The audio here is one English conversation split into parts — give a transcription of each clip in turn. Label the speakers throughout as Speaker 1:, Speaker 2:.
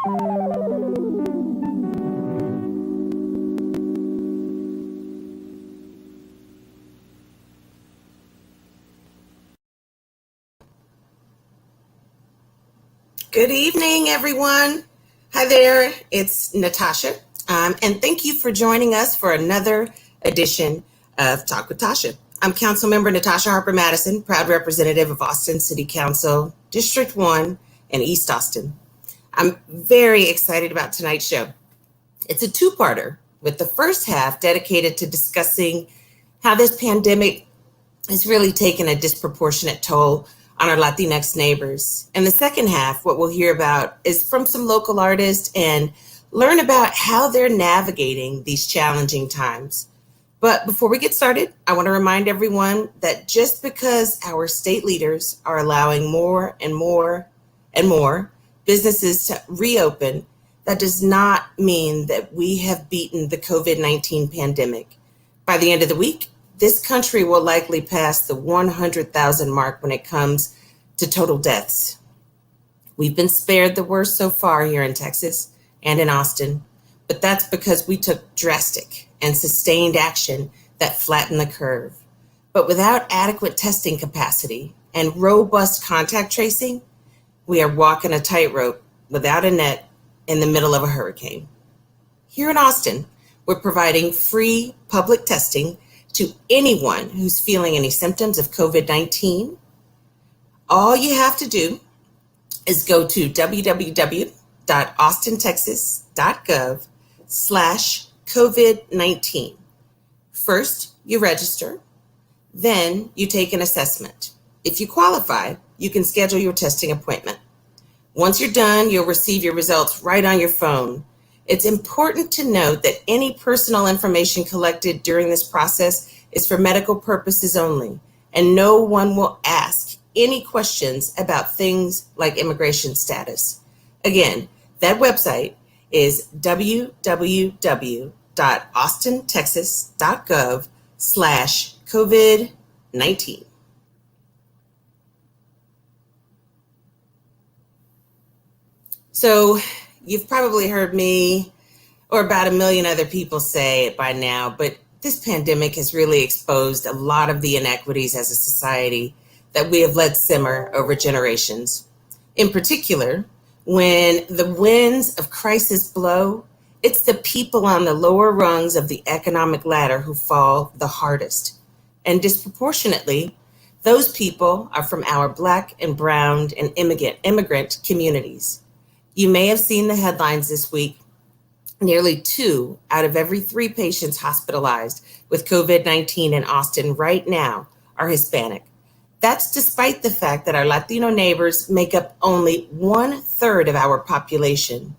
Speaker 1: Good evening, everyone. Hi there, it's Natasha, and thank you for joining us for another edition of Talk with Tasha. I'm Councilmember Natasha Harper-Madison, proud representative of Austin City Council, District 1 and East Austin. I'm very excited about tonight's show. It's a two-parter, with the first half dedicated to discussing how this pandemic has really taken a disproportionate toll on our Latinx neighbors. And the second half, what we'll hear about is from some local artists and learn about how they're navigating these challenging times. But before we get started, I want to remind everyone that just because our state leaders are allowing more and more and more businesses to reopen, that does not mean that we have beaten the COVID-19 pandemic. By the end of the week, this country will likely pass the 100,000 mark when it comes to total deaths. We've been spared the worst so far here in Texas and in Austin, but that's because we took drastic and sustained action that flattened the curve. But without adequate testing capacity and robust contact tracing, we are walking a tightrope without a net in the middle of a hurricane. Here in Austin, we're providing free public testing to anyone who's feeling any symptoms of COVID-19. All you have to do is go to www.austintexas.gov/COVID-19. First, you register, then you take an assessment. If you qualify, you can schedule your testing appointment. Once you're done, you'll receive your results right on your phone. It's important to note that any personal information collected during this process is for medical purposes only, and no one will ask any questions about things like immigration status. Again, that website is www.austintexas.gov/COVID-19. So you've probably heard me or about a million other people say it by now, but this pandemic has really exposed a lot of the inequities as a society that we have let simmer over generations. In particular, when the winds of crisis blow, it's the people on the lower rungs of the economic ladder who fall the hardest. And disproportionately, those people are from our Black and brown and immigrant communities. You may have seen the headlines this week. Nearly 2 out of every 3 patients hospitalized with COVID-19 in Austin right now are Hispanic. That's despite the fact that our Latino neighbors make up only 1/3 of our population.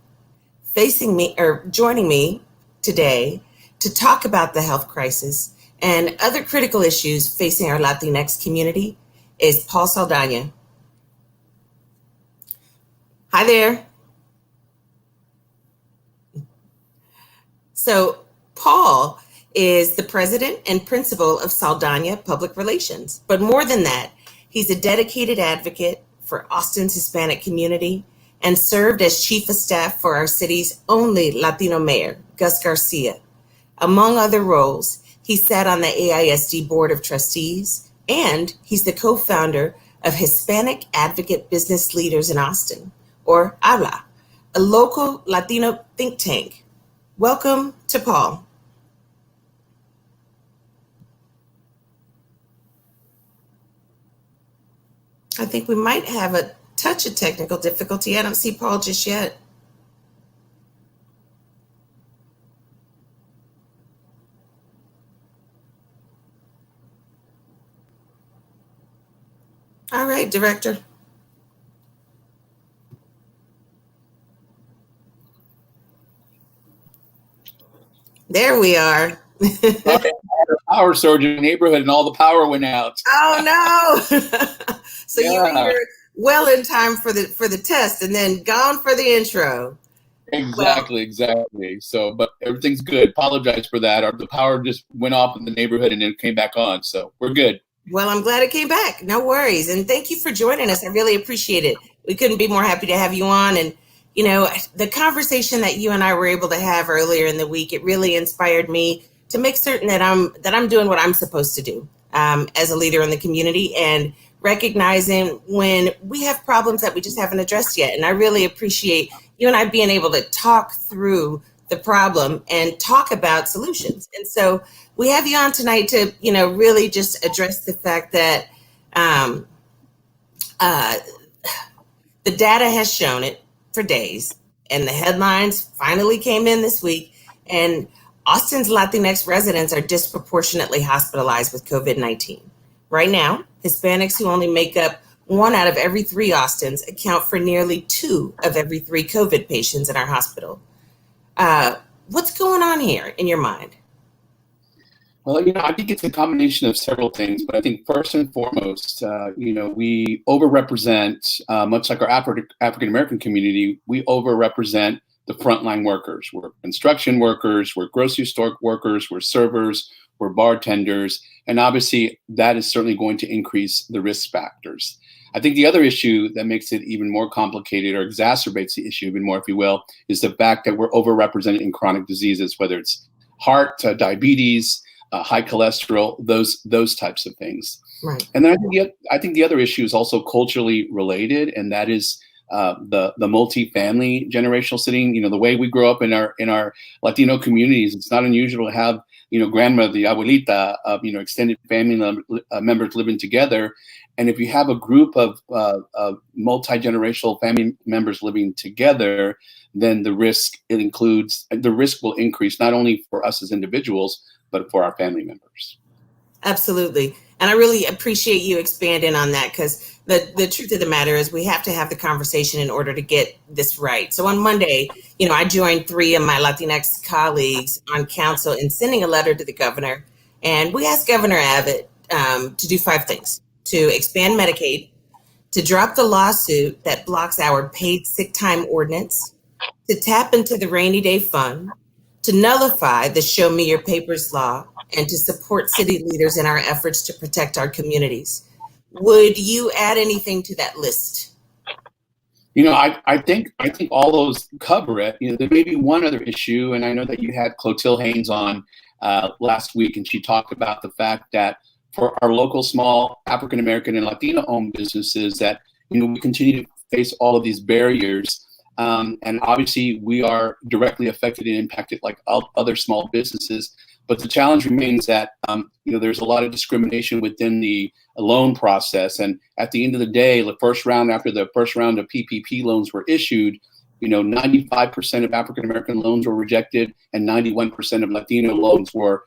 Speaker 1: Joining me today to talk about the health crisis and other critical issues facing our Latinx community is Paul Saldaña. Hi there. So Paul is the president and principal of Saldaña Public Relations. But more than that, he's a dedicated advocate for Austin's Hispanic community and served as chief of staff for our city's only Latino mayor, Gus Garcia. Among other roles, he sat on the AISD Board of Trustees, and he's the co-founder of Hispanic Advocate Business Leaders in Austin, or HABLA, a local Latino think tank. Welcome to Paul. I think we might have a touch of technical difficulty. I don't see Paul just yet. All right, Director. There we are.
Speaker 2: Okay, I had a power surge in the neighborhood and all the power went out.
Speaker 1: Oh no! So
Speaker 2: Yeah.
Speaker 1: you were here well in time for the test, and then gone for the intro.
Speaker 2: Exactly. So, but everything's good. Apologize for that. The power just went off in the neighborhood and it came back on. So we're good.
Speaker 1: Well, I'm glad it came back. No worries, and thank you for joining us. I really appreciate it. We couldn't be more happy to have you on, and the conversation that you and I were able to have earlier in the week, it really inspired me to make certain that I'm doing what I'm supposed to do as a leader in the community, and recognizing when we have problems that we just haven't addressed yet. And I really appreciate you and I being able to talk through the problem and talk about solutions. And so we have you on tonight to, really just address the fact that the data has shown it for days, and the headlines finally came in this week, and Austin's Latinx residents are disproportionately hospitalized with COVID-19. Right now, Hispanics, who only make up 1 out of every 3 Austins, account for nearly 2 of every 3 COVID patients in our hospital. What's going on here in your mind?
Speaker 2: Well, I think it's a combination of several things, but I think first and foremost, we overrepresent, much like our African-American community, we overrepresent the frontline workers. We're construction workers, we're grocery store workers, we're servers, we're bartenders, and obviously that is certainly going to increase the risk factors. I think the other issue that makes it even more complicated, or exacerbates the issue even more, if you will, is the fact that we're overrepresented in chronic diseases, whether it's heart, diabetes, high cholesterol, those types of things.
Speaker 1: Right.
Speaker 2: And then I think the other issue is also culturally related, and that is the multi-family generational setting. The way we grow up in our Latino communities, it's not unusual to have grandmother, the abuelita, extended family members living together. And if you have a group of multi-generational family members living together, then the risk will increase, not only for us as individuals, but for our family members.
Speaker 1: Absolutely. And I really appreciate you expanding on that, because the truth of the matter is we have to have the conversation in order to get this right. So on Monday, I joined 3 of my Latinx colleagues on council in sending a letter to the governor. And we asked Governor Abbott to do 5 things: to expand Medicaid, to drop the lawsuit that blocks our paid sick time ordinance, to tap into the rainy day fund, to nullify the Show Me Your Papers law, and to support city leaders in our efforts to protect our communities. Would you add anything to that list?
Speaker 2: I think all those cover it. There may be one other issue, and I know that you had Clotilde Haynes on last week, and she talked about the fact that for our local small African American and Latino-owned businesses, that we continue to face all of these barriers, and obviously we are directly affected and impacted like other small businesses. But the challenge remains that there's a lot of discrimination within the loan process, and at the end of the day, after the first round of PPP loans were issued, 95% of African American loans were rejected, and 91% of Latino loans were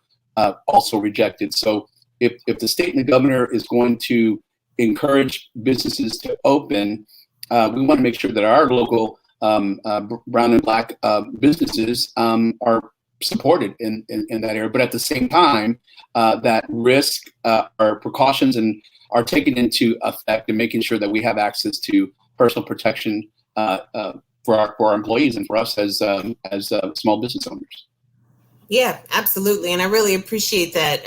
Speaker 2: also rejected. So if the state and the governor is going to encourage businesses to open, we want to make sure that our local brown and black businesses are supported in that area, but at the same time, that risk or precautions are taken into effect, and making sure that we have access to personal protection for our employees and for us as small business owners.
Speaker 1: Yeah, absolutely, and I really appreciate that.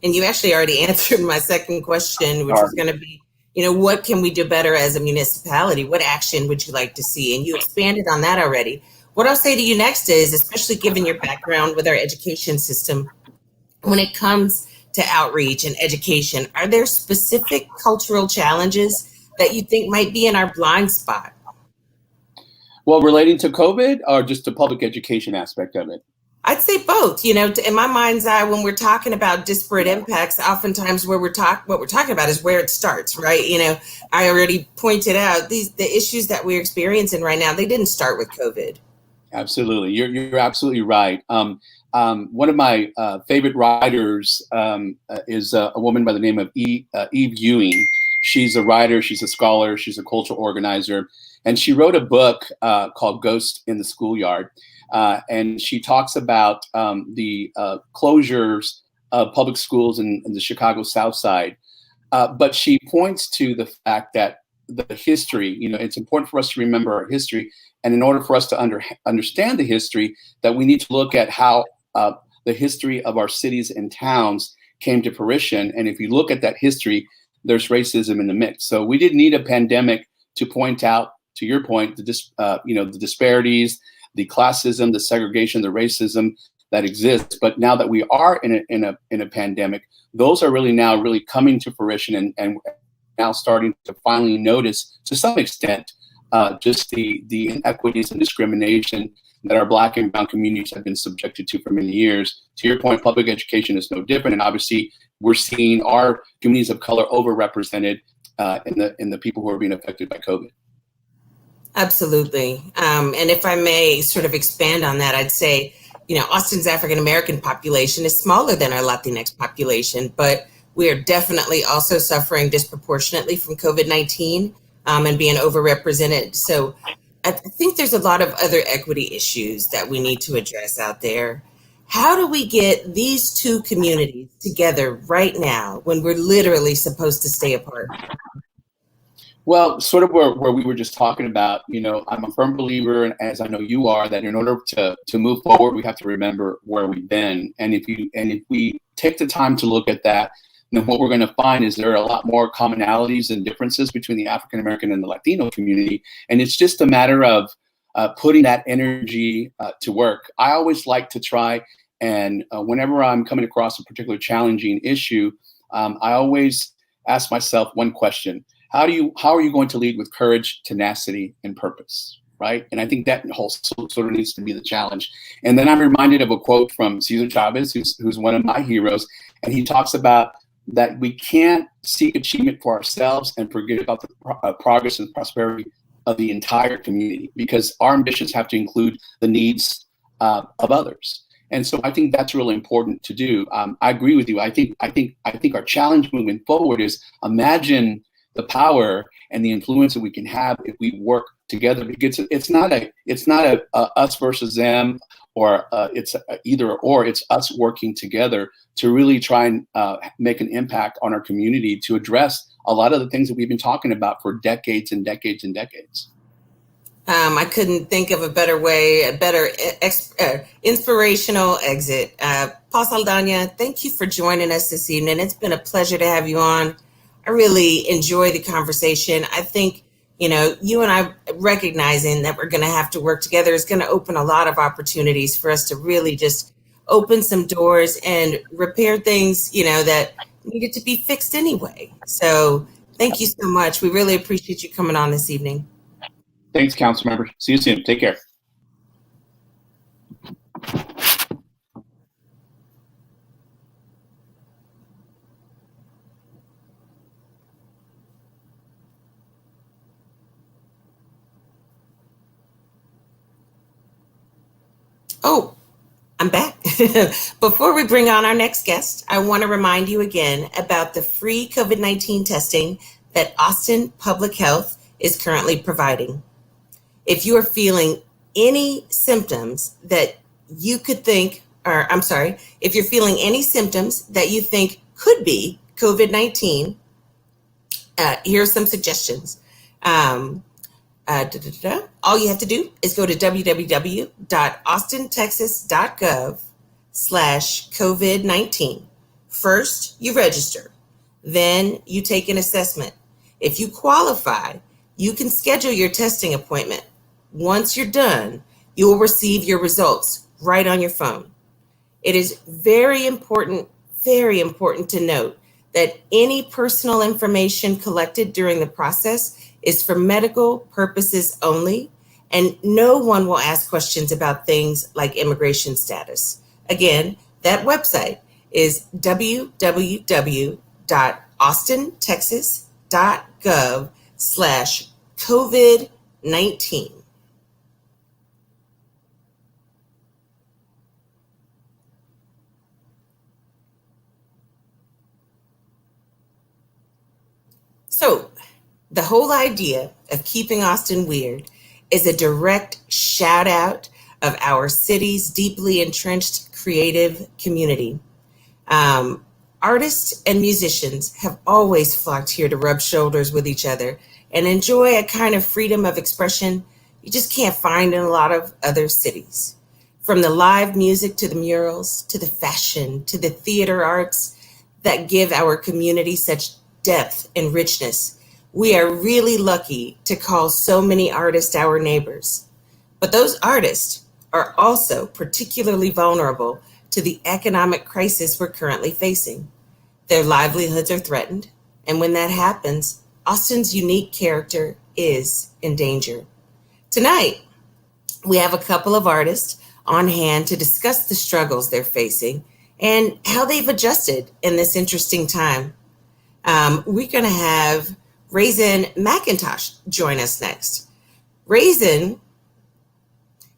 Speaker 1: And you actually already answered my second question, which was going to be, what can we do better as a municipality? What action would you like to see? And you expanded on that already. What I'll say to you next is, especially given your background with our education system, when it comes to outreach and education, are there specific cultural challenges that you think might be in our blind spot?
Speaker 2: Well, relating to COVID or just the public education aspect of it?
Speaker 1: I'd say both. In my mind's eye, when we're talking about disparate impacts, oftentimes what we're talking about is where it starts, right? I already pointed out the issues that we're experiencing right now, they didn't start with COVID.
Speaker 2: Absolutely. You're absolutely right. One of my favorite writers is a woman by the name of Eve Ewing. She's a writer, she's a scholar, she's a cultural organizer, and she wrote a book called Ghost in the Schoolyard. And she talks about the closures of public schools in the Chicago South Side. But she points to the fact that the history, it's important for us to remember our history. And in order for us to understand the history, that we need to look at how the history of our cities and towns came to fruition. And if you look at that history, there's racism in the mix. So we didn't need a pandemic to point out to your point, the disparities, the classism, the segregation, the racism that exists. But now that we are in a pandemic, those are really coming to fruition and now starting to finally notice, to some extent, just the inequities and discrimination that our Black and Brown communities have been subjected to for many years. To your point, public education is no different, and obviously we're seeing our communities of color overrepresented in the people who are being affected by COVID.
Speaker 1: Absolutely. And if I may sort of expand on that, I'd say, Austin's African American population is smaller than our Latinx population, but we are definitely also suffering disproportionately from COVID-19 and being overrepresented. So I think there's a lot of other equity issues that we need to address out there. How do we get these two communities together right now when we're literally supposed to stay apart?
Speaker 2: Well, sort of where we were just talking about, I'm a firm believer, and as I know you are, that in order to move forward, we have to remember where we've been. And if we take the time to look at that, then what we're going to find is there are a lot more commonalities and differences between the African American and the Latino community. And it's just a matter of putting that energy to work. I always like to try, and whenever I'm coming across a particular challenging issue, I always ask myself one question. How are you going to lead with courage, tenacity, and purpose, right? And I think that whole sort of needs to be the challenge. And then I'm reminded of a quote from Cesar Chavez, who's one of my heroes, and he talks about that we can't seek achievement for ourselves and forget about the progress and prosperity of the entire community, because our ambitions have to include the needs of others. And so I think that's really important to do. I agree with you. I think our challenge moving forward is imagine the power and the influence that we can have if we work together. Because it's not a us versus them, or it's either or. It's us working together to really try and make an impact on our community to address a lot of the things that we've been talking about for decades and decades and decades.
Speaker 1: I couldn't think of a better way, a better inspirational exit. Paul Saldaña, thank you for joining us this evening. It's been a pleasure to have you on. I really enjoy the conversation. I think, you and I recognizing that we're going to have to work together is going to open a lot of opportunities for us to really just open some doors and repair things, that needed to be fixed anyway. So thank you so much. We really appreciate you coming on this evening.
Speaker 2: Thanks, council member. See you soon. Take care.
Speaker 1: Oh, I'm back. Before we bring on our next guest, I want to remind you again about the free COVID-19 testing that Austin Public Health is currently providing. If you are feeling any symptoms that you could think, if you're feeling any symptoms that you think could be COVID-19, here are some suggestions. All you have to do is go to www.austintexas.gov/COVID-19. First, you register. Then you take an assessment. If you qualify, you can schedule your testing appointment. Once you're done, you will receive your results right on your phone. It is very important to note that any personal information collected during the process is for medical purposes only, and no one will ask questions about things like immigration status. Again, that website is www.austintexas.gov/COVID-19. So, the whole idea of keeping Austin weird is a direct shout out of our city's deeply entrenched creative community. Artists and musicians have always flocked here to rub shoulders with each other and enjoy a kind of freedom of expression you just can't find in a lot of other cities. From the live music to the murals, to the fashion, to the theater arts that give our community such depth and richness, We are really lucky to call so many artists our neighbors. But those artists are also particularly vulnerable to the economic crisis we're currently facing. Their livelihoods are threatened, and when that happens, Austin's unique character is in danger. Tonight, we have a couple of artists on hand to discuss the struggles they're facing and how they've adjusted in this interesting time. We're going to have Raasin McIntosh join us next. Raasin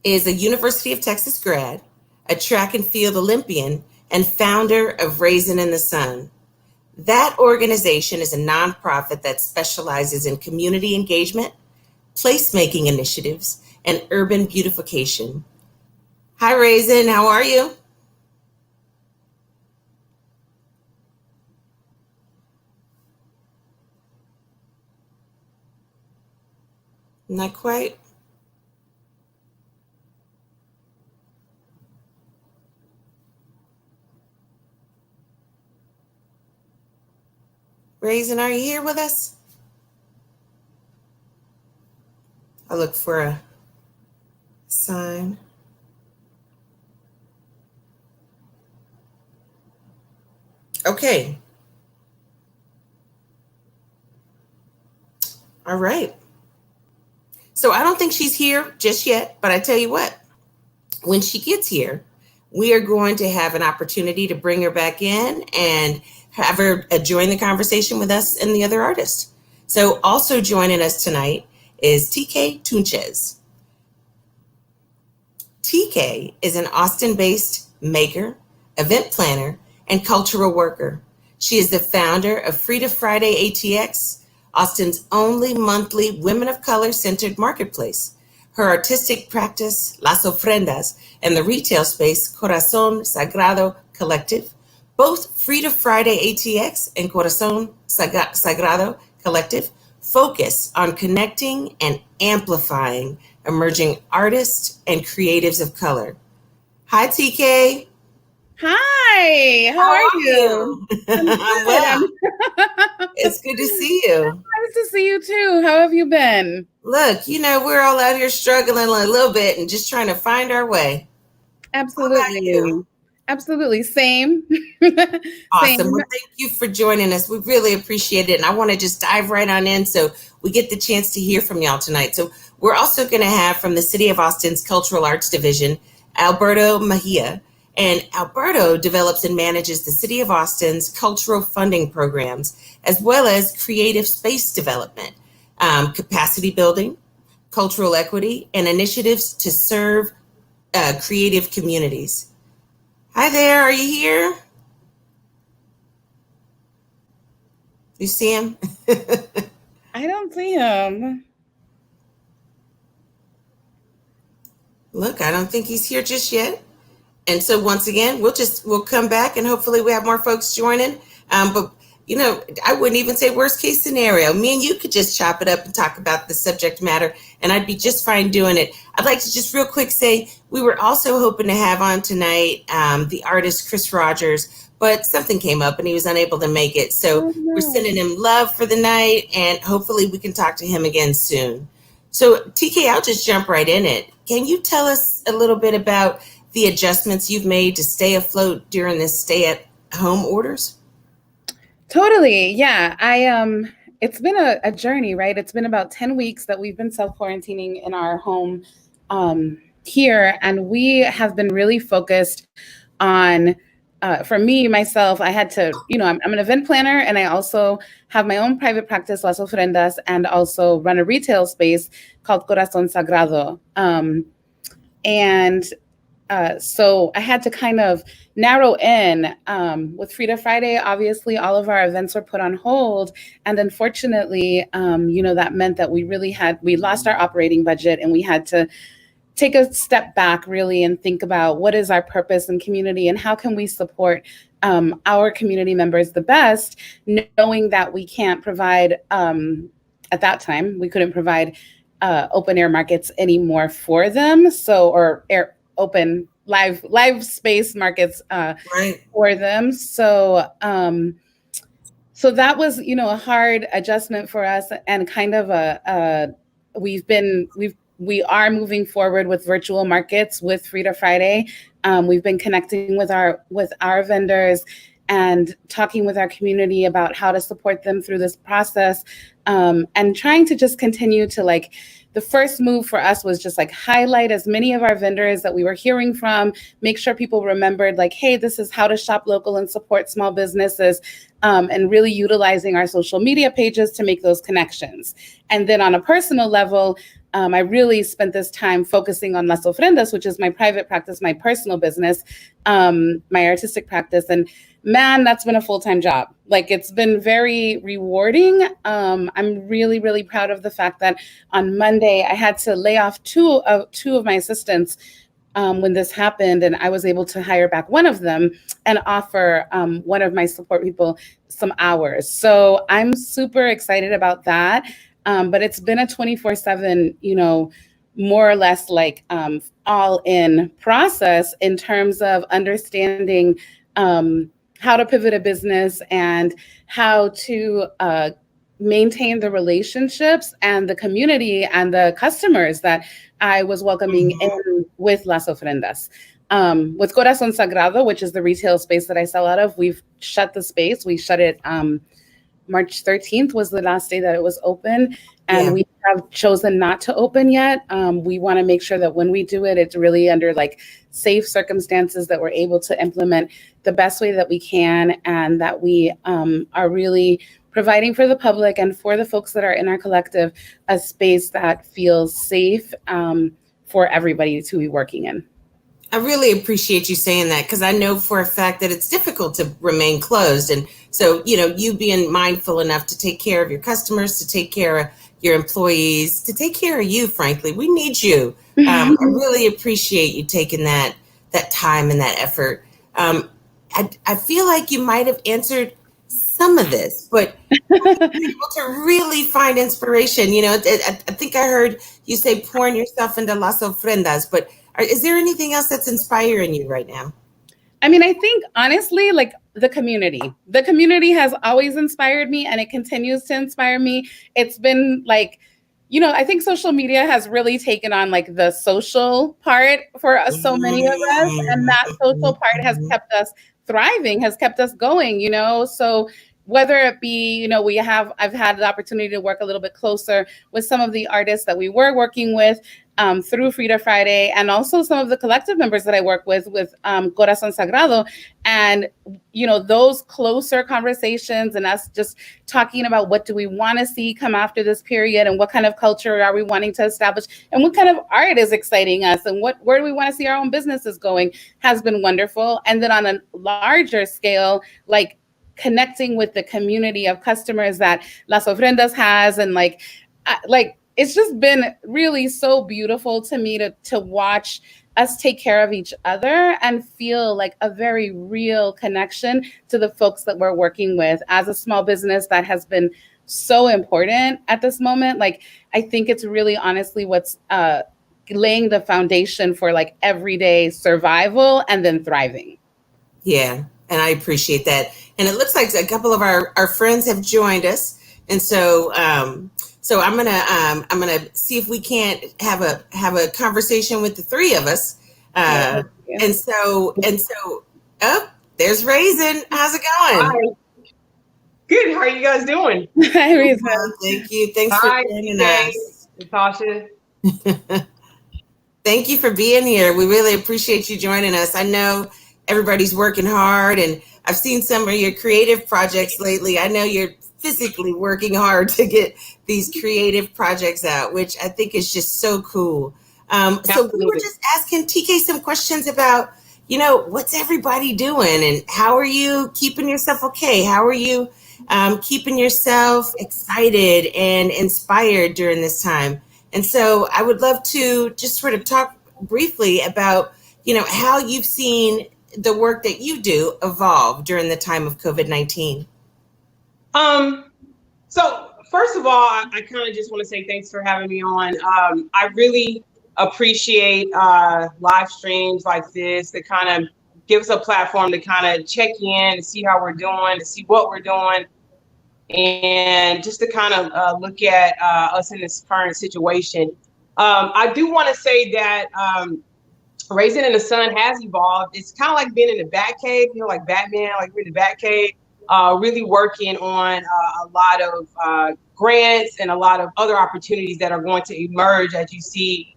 Speaker 1: is a University of Texas grad, a track and field Olympian, and founder of Raasin in the Sun. That organization is a nonprofit that specializes in community engagement, placemaking initiatives, and urban beautification. Hi, Raasin. How are you? Not quite. Raasin, are you here with us? I'll look for a sign. Okay. All right. So I don't think she's here just yet, but I tell you what, when she gets here, we are going to have an opportunity to bring her back in and have her join the conversation with us and the other artists. So also joining us tonight is TK Tunchez. TK is an Austin-based maker, event planner, and cultural worker. She is the founder of Frida Friday ATX, Austin's only monthly women of color centered marketplace. Her artistic practice, Las Ofrendas, and the retail space, Corazón Sagrado Collective, both Frida Friday ATX and Corazón Sagrado Collective, focus on connecting and amplifying emerging artists and creatives of color. Hi, TK.
Speaker 3: Hi, how are you?
Speaker 1: I'm well. It's good to see you.
Speaker 3: Nice to see you too. How have you been?
Speaker 1: Look, we're all out here struggling a little bit and just trying to find our way.
Speaker 3: Absolutely. Absolutely. Same.
Speaker 1: Awesome.
Speaker 3: Same.
Speaker 1: Well, thank you for joining us. We really appreciate it. And I want to just dive right on in so we get the chance to hear from y'all tonight. So we're also going to have from the City of Austin's Cultural Arts Division, Alberto Mejia. And Alberto develops and manages the City of Austin's cultural funding programs, as well as creative space development, capacity building, cultural equity, and initiatives to serve creative communities. Hi there, are you here? You see him?
Speaker 3: I don't see him.
Speaker 1: Look, I don't think he's here just yet. And so once again, we'll come back and hopefully we have more folks joining. But I wouldn't even say worst case scenario. Me and you could just chop it up and talk about the subject matter, and I'd be just fine doing it. I'd like to just real quick say we were also hoping to have on tonight the artist Chris Rogers, but something came up and he was unable to make it. So we're sending him love for the night, and hopefully we can talk to him again soon. So TK, I'll just jump right in it. Can you tell us a little bit about the adjustments you've made to stay afloat during this stay-at-home orders?
Speaker 3: Totally. Yeah. It's been a journey, right? It's been about 10 weeks that we've been self-quarantining in our home here. And we have been really focused on, for me, myself, I had to, I'm an event planner, and I also have my own private practice, Las Ofrendas, and also run a retail space called Corazón Sagrado. So I had to kind of narrow in with Frida Friday. Obviously, all of our events were put on hold. And unfortunately, that meant that we lost our operating budget, and we had to take a step back really and think about what is our purpose in community and how can we support our community members the best, knowing that we can't provide, at that time, we couldn't provide open air markets anymore for them. Open live space markets
Speaker 1: right.
Speaker 3: for them. So So that was, a hard adjustment for us, and kind of we are moving forward with virtual markets with Frida Friday. We've been connecting with our vendors and talking with our community about how to support them through this process, and trying to just continue to the first move for us was just highlight as many of our vendors that we were hearing from, make sure people remembered hey, this is how to shop local and support small businesses, and really utilizing our social media pages to make those connections. And then on a personal level, I really spent this time focusing on Las Ofrendas, which is my private practice, my personal business, my artistic practice. And man, that's been a full-time job. It's been very rewarding. I'm really, really proud of the fact that on Monday, I had to lay off two of my assistants when this happened, and I was able to hire back one of them and offer one of my support people some hours. So I'm super excited about that. But it's been a 24/7, more or less all in process in terms of understanding how to pivot a business and how to maintain the relationships and the community and the customers that I was welcoming in with Las Ofrendas. With Corazón Sagrado, which is the retail space that I sell out of, we've shut the space. We shut it March 13th was the last day that it was open, and we have chosen not to open yet. We want to make sure that when we do it, it's really under safe circumstances, that we're able to implement the best way that we can, and that we are really providing for the public and for the folks that are in our collective a space that feels safe for everybody to be working in.
Speaker 1: I really appreciate you saying that, because I know for a fact that it's difficult to remain closed. And so, you being mindful enough to take care of your customers, to take care of your employees, to take care of you, frankly, we need you. I really appreciate you taking that time and that effort. I feel like you might have answered some of this, but people to really find inspiration, I think I heard you say pouring yourself into Las Ofrendas, but is there anything else that's inspiring you right now?
Speaker 3: I mean, I think honestly, the community has always inspired me, and it continues to inspire me. It's been I think social media has really taken on the social part for us, so many of us, and that social part has kept us thriving, has kept us going, so whether it be, I've had the opportunity to work a little bit closer with some of the artists that we were working with through Frida Friday, and also some of the collective members that I work with Corazón Sagrado. And, those closer conversations and us just talking about what do we want to see come after this period, and what kind of culture are we wanting to establish, and what kind of art is exciting us, and where do we want to see our own businesses going, has been wonderful. And then on a larger scale, connecting with the community of customers that Las Ofrendas has, and it's just been really so beautiful to me to watch us take care of each other and feel a very real connection to the folks that we're working with. As a small business, that has been so important at this moment. I think it's really honestly what's laying the foundation for everyday survival and then thriving.
Speaker 1: Yeah, and I appreciate that. And it looks like a couple of our friends have joined us, and so I'm gonna see if we can't have a conversation with the three of us. And so there's Raasin. How's it going?
Speaker 4: Hi. Good. How are you guys doing?
Speaker 3: Hi, Raasin.
Speaker 1: Thank you. Thanks for joining us,
Speaker 4: Tasha.
Speaker 1: Thank you for being here. We really appreciate you joining us. I know everybody's working hard, and I've seen some of your creative projects lately. I know you're physically working hard to get these creative projects out, which I think is just so cool. So we were just asking TK some questions about, what's everybody doing, and how are you keeping yourself okay? How are you keeping yourself excited and inspired during this time? And so I would love to just sort of talk briefly about, how you've seen the work that you do evolve during the time of COVID-19.
Speaker 4: So first of all, I kind of just want to say thanks for having me on. I really appreciate live streams like this that kind of give us a platform to kind of check in and see how we're doing, to see what we're doing. and just to kind of look at us in this current situation. I do want to say that Raasin in the Sun has evolved. It's kind of like being in the Batcave, like Batman, like we're in the Batcave, really working on a lot of grants and a lot of other opportunities that are going to emerge as you see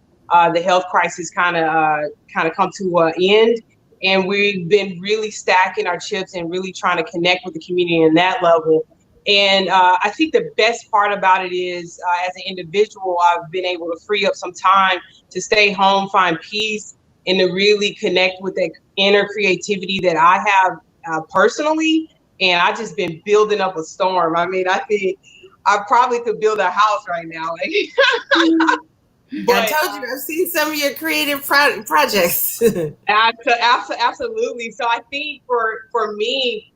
Speaker 4: the health crisis kind of come to an end. And we've been really stacking our chips and really trying to connect with the community in that level. And I think the best part about it is, as an individual, I've been able to free up some time to stay home, find peace, and to really connect with that inner creativity that I have personally. And I've just been building up a storm. I mean, I think I probably could build a house right now.
Speaker 1: But, I told you, I've seen some of your creative projects.
Speaker 4: Absolutely. So I think for me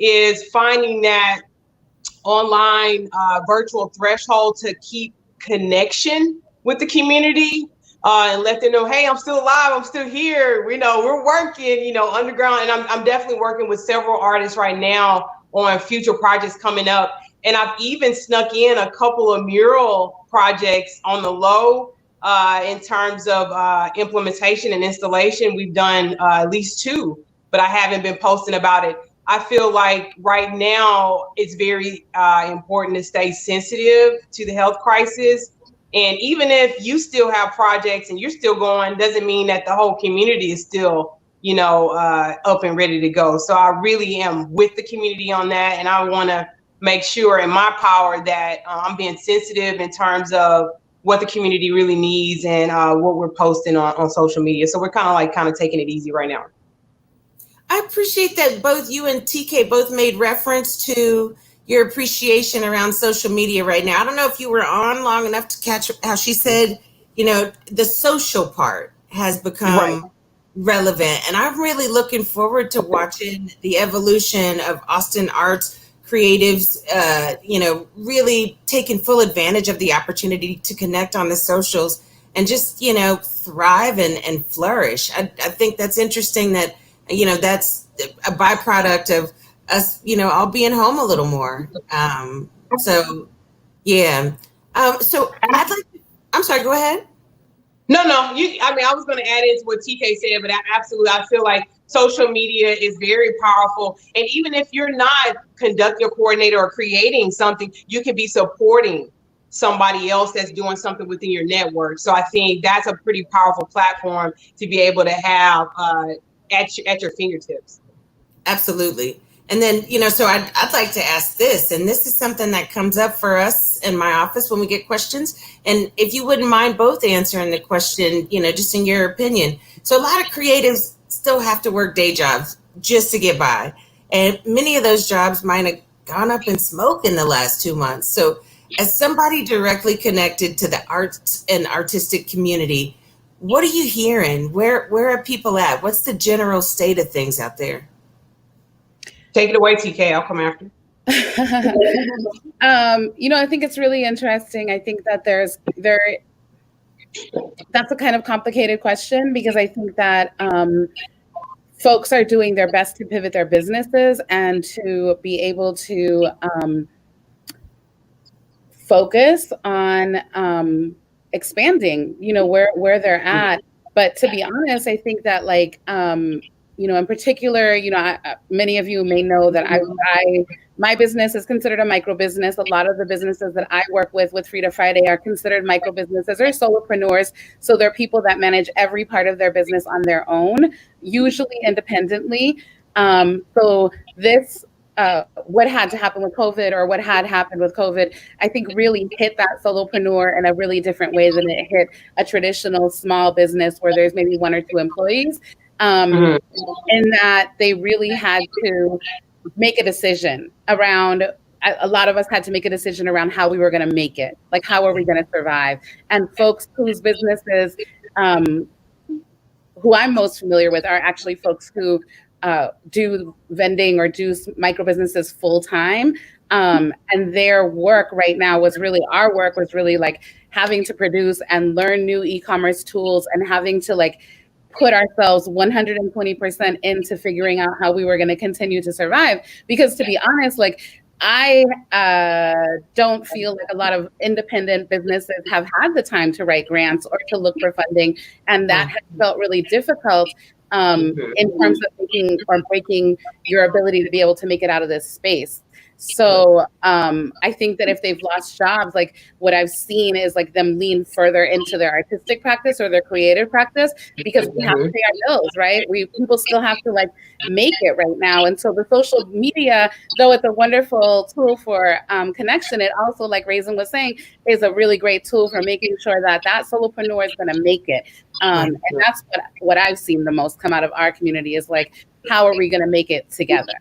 Speaker 4: is finding that online virtual threshold to keep connection with the community and let them know, hey, I'm still alive, I'm still here. We're working, underground. And I'm definitely working with several artists right now on future projects coming up. And I've even snuck in a couple of mural projects on the low in terms of implementation and installation. We've done at least 2, but I haven't been posting about it. I feel like right now it's very important to stay sensitive to the health crisis. And even if you still have projects and you're still going, doesn't mean that the whole community is still, up and ready to go. So I really am with the community on that. And I want to make sure in my power that I'm being sensitive in terms of what the community really needs and what we're posting on social media. So we're kind of taking it easy right now.
Speaker 1: I appreciate that both you and TK both made reference to your appreciation around social media right now. I don't know if you were on long enough to catch how she said, the social part has become relevant. And I'm really looking forward to watching the evolution of Austin arts creatives, really taking full advantage of the opportunity to connect on the socials and just, thrive and flourish. I think that's interesting that, that's a byproduct of us, all being home a little more. So I'm sorry, go ahead.
Speaker 4: No, I was going to add into what TK said, but I feel like social media is very powerful. And even if you're not conducting coordinator or creating something, you can be supporting somebody else that's doing something within your network. So I think that's a pretty powerful platform to be able to have at your fingertips.
Speaker 1: Absolutely. And then, so I'd like to ask this, and this is something that comes up for us in my office when we get questions. And if you wouldn't mind both answering the question, just in your opinion. So a lot of creatives still have to work day jobs just to get by. And many of those jobs might have gone up in smoke in the last 2 months. So as somebody directly connected to the arts and artistic community, what are you hearing? Where are people at? What's the general state of things out there?
Speaker 4: Take it away, TK. I'll come after.
Speaker 3: I think it's really interesting. I think that that's a kind of complicated question because I think that folks are doing their best to pivot their businesses and to be able to focus on expanding, where they're at. But to be honest, I think that in particular, many of you may know that my business is considered a micro business. A lot of the businesses that I work with Frida Friday are considered micro businesses or solopreneurs. So they're people that manage every part of their business on their own, usually independently. So this, what had to happen with COVID or what had happened with COVID, I think really hit that solopreneur in a really different way than it hit a traditional small business where there's maybe 1 or 2 employees. In that they really had to make a decision around, a lot of us had to make a decision around how we were going to make it, like how are we going to survive? And folks whose businesses, who I'm most familiar with, are actually folks who do vending or do micro businesses full time. And their work right now our work was really like having to produce and learn new e-commerce tools and having to put ourselves 120% into figuring out how we were going to continue to survive. Because to be honest, I don't feel like a lot of independent businesses have had the time to write grants or to look for funding, and that has felt really difficult in terms of making or breaking your ability to be able to make it out of this space. So I think that if they've lost jobs, like what I've seen is like them lean further into their artistic practice or their creative practice, because we have to pay our bills, right? People still have to like make it right now. And so the social media, though it's a wonderful tool for connection, it also, like Raasin was saying, is a really great tool for making sure that that solopreneur is going to make it. And that's what I've seen the most come out of our community is like, how are we going to make it together?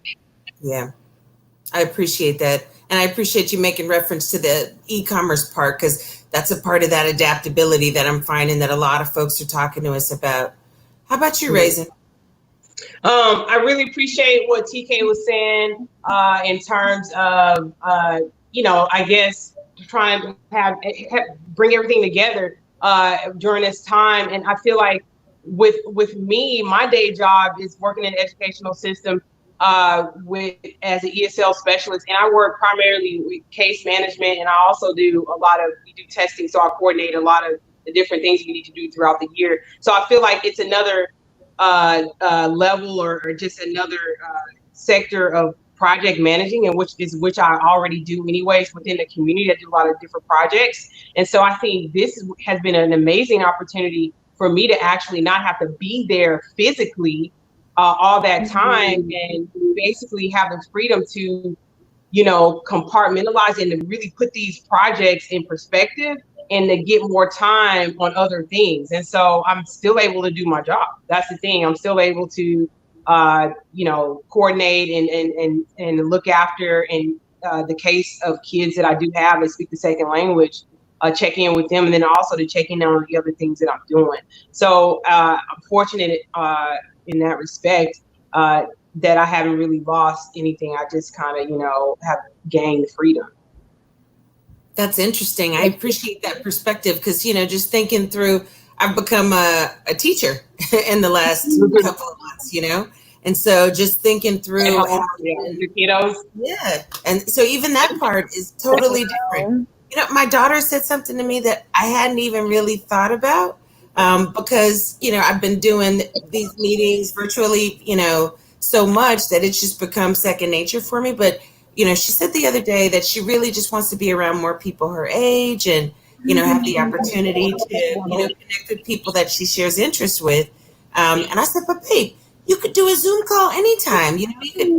Speaker 1: Yeah. I appreciate that. And I appreciate you making reference to the e-commerce part, because that's a part of that adaptability that I'm finding that a lot of folks are talking to us about. How about you, Raasin?
Speaker 4: I really appreciate what TK was saying in terms of, I guess trying to bring everything together during this time. And I feel like with me, my day job is working in the educational system as an ESL specialist, and I work primarily with case management, and I also do we do testing, so I coordinate a lot of the different things you need to do throughout the year. So I feel like it's another level or just another sector of project managing, and which I already do anyways within the community. I do a lot of different projects, and so I think this has been an amazing opportunity for me to actually not have to be there physically all that time, and basically have the freedom to, compartmentalize and to really put these projects in perspective and to get more time on other things. And so I'm still able to do my job. That's the thing. I'm still able to, coordinate and look after, and the case of kids that I do have that speak the second language, check in with them, and then also to check in on the other things that I'm doing. So I'm fortunate in that respect, that I haven't really lost anything. I just kind of, have gained freedom.
Speaker 1: That's interesting. I appreciate that perspective, because, just thinking through, I've become a teacher in the last couple of months, and so just thinking through
Speaker 4: your kiddos.
Speaker 1: Yeah. And so even that part is totally different. My daughter said something to me that I hadn't even really thought about. Because, I've been doing these meetings virtually, so much that it's just become second nature for me. But, she said the other day that she really just wants to be around more people her age and, have the opportunity to, connect with people that she shares interests with. And I said, but babe, you could do a Zoom call anytime. You could.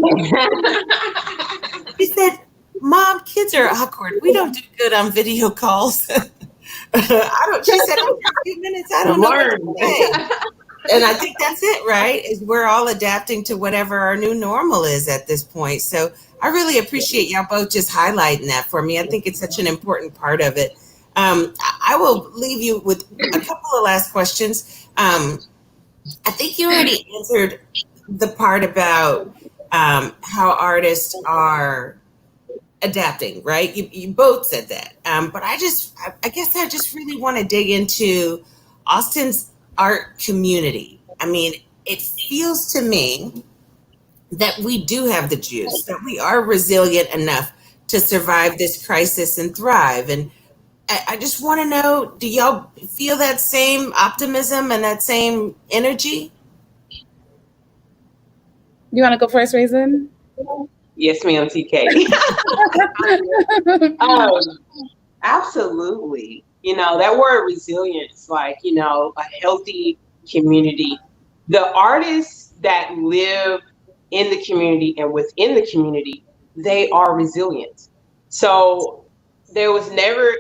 Speaker 1: She said, Mom, kids are awkward. We don't do good on video calls. She said, after a few minutes, I don't know what to say. And I think that's it, right? Is we're all adapting to whatever our new normal is at this point. So I really appreciate y'all both just highlighting that for me. I think it's such an important part of it. I will leave you with a couple of last questions. I think you already answered the part about how artists are adapting, right? You both said that. But I guess I just really want to dig into Austin's art community. I mean, it feels to me that we do have the juice, that we are resilient enough to survive this crisis and thrive. And I just want to know, do y'all feel that same optimism and that same energy?
Speaker 3: You want to go first, Raasin?
Speaker 4: Yes, ma'am, TK. Absolutely. That word resilience, like, a healthy community. The artists that live in the community and within the community, they are resilient. So there was never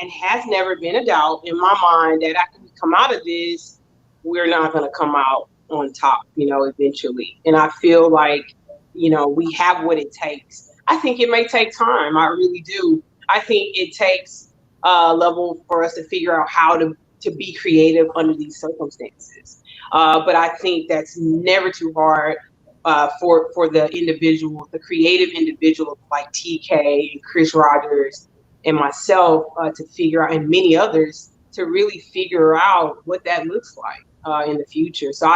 Speaker 4: and has never been a doubt in my mind that after we come out of this, we're not going to come out on top, eventually. And I feel like, we have what it takes. I think it may take time. I really do. I think it takes a level for us to figure out how to be creative under these circumstances. But I think that's never too hard for the individual, the creative individual like TK and Chris Rogers and myself to figure out, and many others, to really figure out what that looks like in the future. So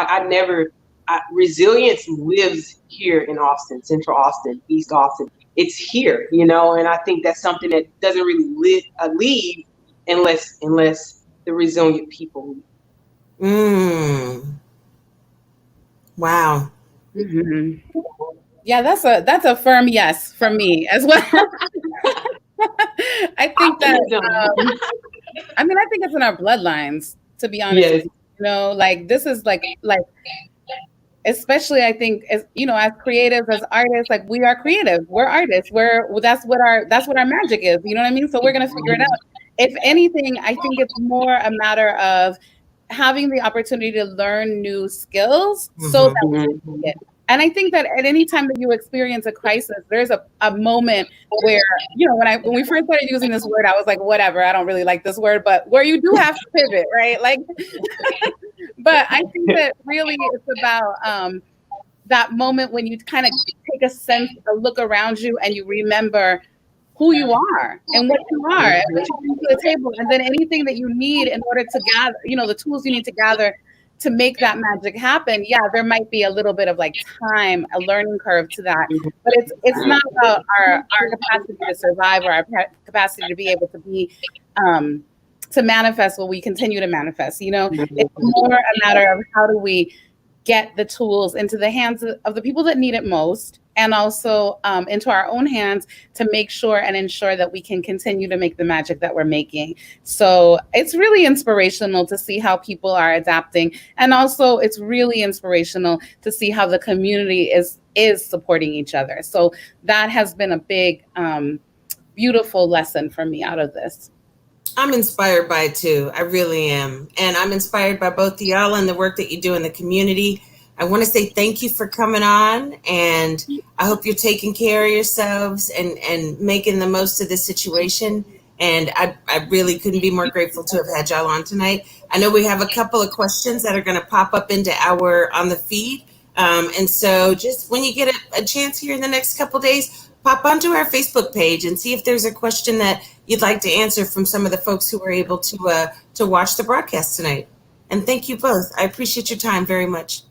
Speaker 4: resilience lives here in Austin, Central Austin, East Austin. it's here, you know, and I think that's something that doesn't really leave unless the resilient people.
Speaker 1: Wow.
Speaker 3: Mm-hmm. Yeah, that's a firm yes from me as well. I think that I think it's in our bloodlines, to be honest.
Speaker 4: Yes.
Speaker 3: You know, like this is like especially I think as you know, as creatives, as artists, like we are creative. We're artists. That's what our magic is. You know what I mean? So we're gonna figure it out. If anything, I think it's more a matter of having the opportunity to learn new skills so that we can get. And I think that at any time that you experience a crisis, there's a moment where, you know, when we first started using this word, I was like, whatever, I don't really like this word, but where you do have to pivot, right? Like, but I think that really it's about that moment when you kind of take a look around you and you remember who you are and what you are and what you bring to the table. And then anything that you need in order to gather, you know, the tools you need to gather to make that magic happen. Yeah, there might be a little bit of like time, a learning curve to that, but it's not about our capacity to survive or our capacity to be able to be to manifest what we continue to manifest. You know, it's more a matter of how do we get the tools into the hands of the people that need it most, and also into our own hands to make sure and ensure that we can continue to make the magic that we're making. So it's really inspirational to see how people are adapting. And also it's really inspirational to see how the community is supporting each other. So that has been a big, beautiful lesson for me out of this.
Speaker 1: I'm inspired by it too. I really am. And I'm inspired by both of y'all and the work that you do in the community. I want to say thank you for coming on, and I hope you're taking care of yourselves and making the most of this situation. And I really couldn't be more grateful to have had y'all on tonight. I know we have a couple of questions that are going to pop up into on the feed. And so just when you get a chance here in the next couple of days, pop onto our Facebook page and see if there's a question that you'd like to answer from some of the folks who were able to watch the broadcast tonight. And thank you both. I appreciate your time very much.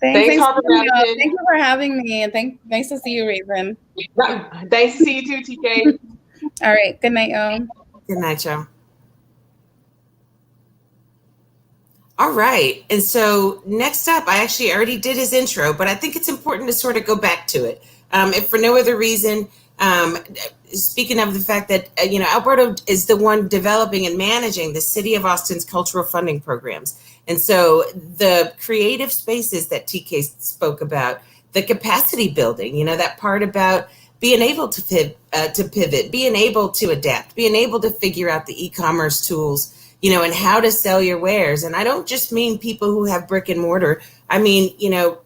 Speaker 4: Thanks
Speaker 3: Harper-Madison. Thank you for having me, and nice to see you, Raasin.
Speaker 4: Nice to see you too, TK.
Speaker 3: All right. Good night, y'all.
Speaker 1: Good night, y'all. All right. And so next up, I actually already did his intro, but I think it's important to sort of go back to it. If for no other reason, speaking of the fact that, Alberto is the one developing and managing the City of Austin's cultural funding programs. And so the creative spaces that TK spoke about, the capacity building, that part about being able to pivot, being able to adapt, being able to figure out the e-commerce tools, and how to sell your wares. And I don't just mean people who have brick and mortar. I mean,